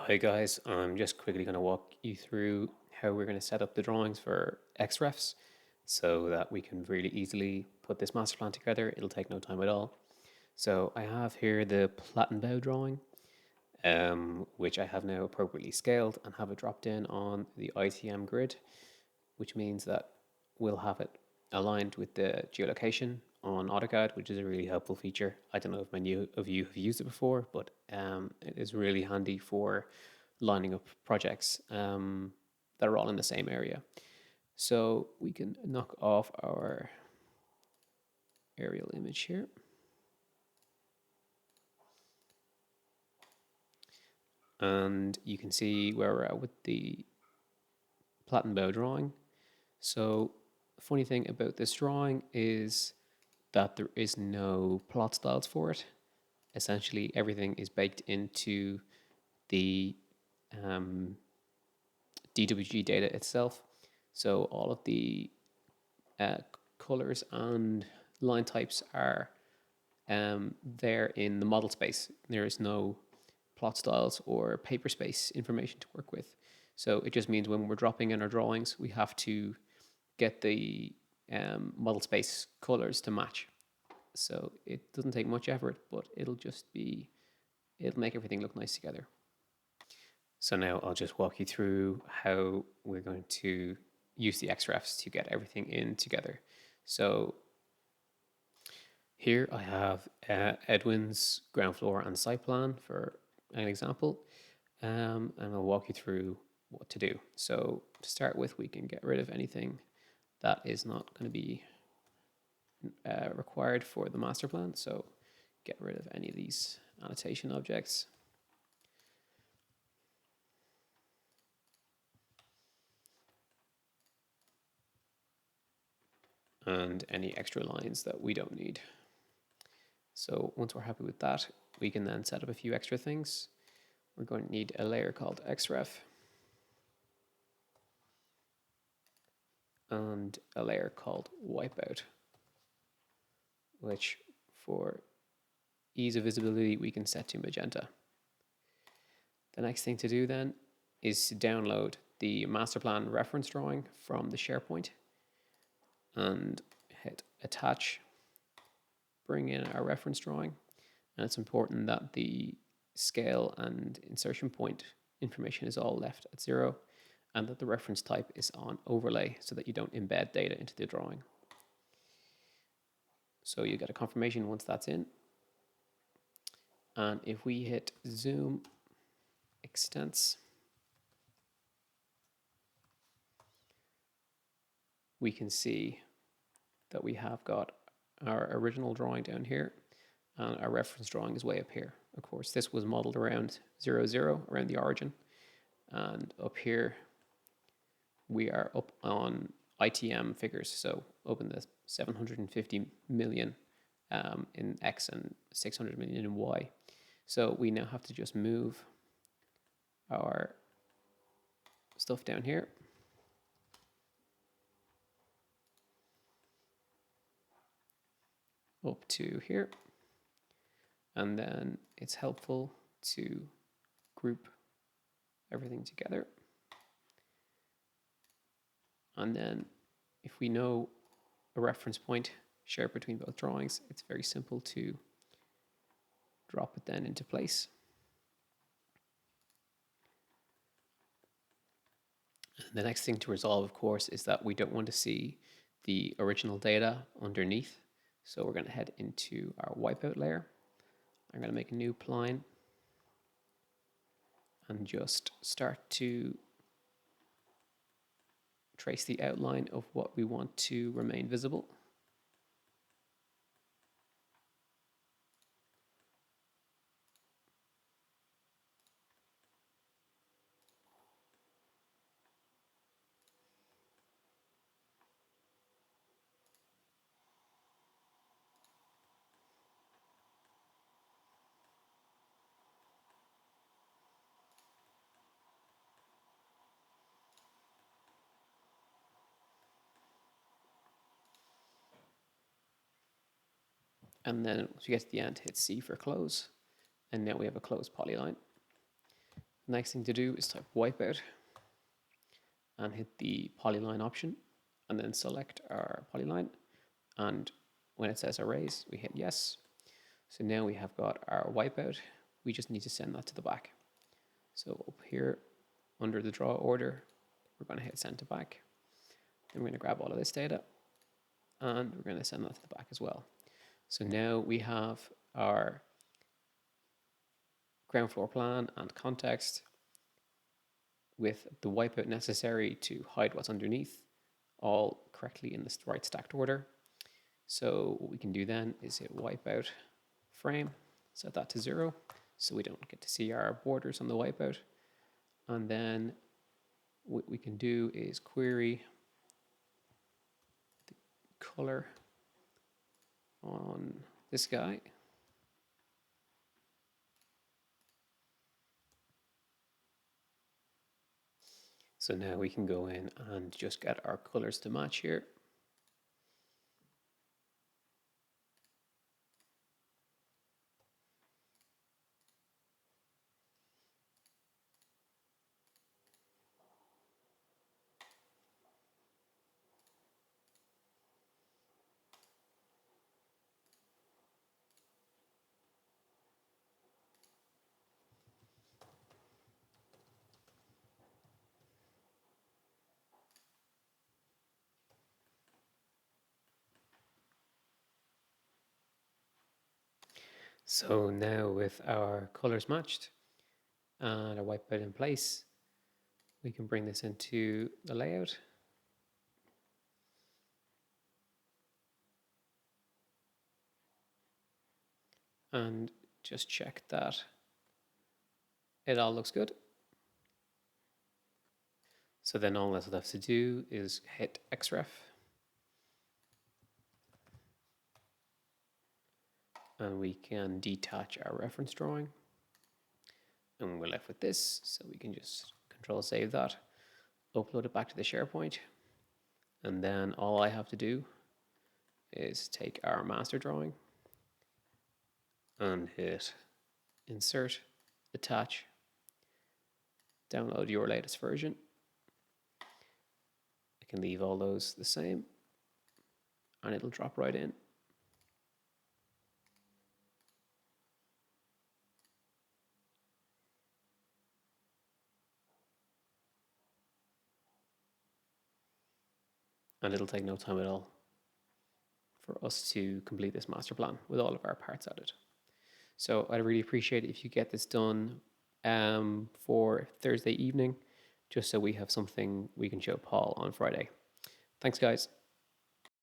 Hi guys, I'm just quickly going to walk you through how we're going to set up the drawings for XREFs so that we can really easily put this master plan together. It'll take no time at all. So I have here the Plattenbau drawing, which I have now appropriately scaled and have it dropped in on the ITM grid, which means that we'll have it aligned with the geolocation on AutoCAD, which is a really helpful feature. I don't know if many of you have used it before, but it is really handy for lining up projects that are all in the same area. So we can knock off our aerial image here. And you can see where we're at with the Plattenbau drawing. So the funny thing about this drawing is that there is no plot styles for it. Essentially, everything is baked into the DWG data itself. So all of the colors and line types are there in the model space. There is no plot styles or paper space information to work with. So it just means when we're dropping in our drawings, we have to get the model space colors to match. So it doesn't take much effort, but it'll make everything look nice together. So now I'll just walk you through how we're going to use the XREFs to get everything in together. So here I have Edwin's ground floor and site plan for an example, and I'll walk you through what to do. So to start with, we can get rid of anything that is not going to be required for the master plan. So get rid of any of these annotation objects. And any extra lines that we don't need. So once we're happy with that, we can then set up a few extra things. We're going to need a layer called XREF and a layer called Wipeout, which for ease of visibility, we can set to magenta. The next thing to do then is to download the master plan reference drawing from the SharePoint and hit attach, bring in our reference drawing. And it's important that the scale and insertion point information is all left at 0 and that the reference type is on overlay so that you don't embed data into the drawing. So you get a confirmation once that's in. And if we hit zoom extents, we can see that we have got our original drawing down here and our reference drawing is way up here. Of course, this was modeled around 0, 0, around the origin. And up here, we are up on ITM figures. So up in the 750 million in X and 600 million in Y. So we now have to just move our stuff down here. Up to here. And then it's helpful to group everything together. And then if we know a reference point shared between both drawings, it's very simple to drop it then into place. And the next thing to resolve, of course, is that we don't want to see the original data underneath. So we're going to head into our wipeout layer. I'm going to make a new pline and just start to trace the outline of what we want to remain visible. And then once we get to the end, hit C for close. And now we have a closed polyline. Next thing to do is type wipeout and hit the polyline option and then select our polyline. And when it says erase, we hit yes. So now we have got our wipeout. We just need to send that to the back. So up here under the draw order, we're going to hit send to back. Then we're going to grab all of this data and we're going to send that to the back as well. So now we have our ground floor plan and context with the wipeout necessary to hide what's underneath, all correctly in the right stacked order. So what we can do then is hit wipeout frame, set that to 0, so we don't get to see our borders on the wipeout. And then what we can do is query the color on this guy. So now we can go in and just get our colors to match here. So now with our colors matched and our wipeout in place, we can bring this into the layout. And just check that it all looks good. So then all that's left to do is hit XREF. And we can detach our reference drawing. And we're left with this, so we can just control save that, upload it back to the SharePoint. And then all I have to do is take our master drawing and hit insert, attach, download your latest version. I can leave all those the same and it'll drop right in. And it'll take no time at all for us to complete this master plan with all of our parts added. So I'd really appreciate it if you get this done for Thursday evening, just so we have something we can show Paul on Friday. Thanks, guys.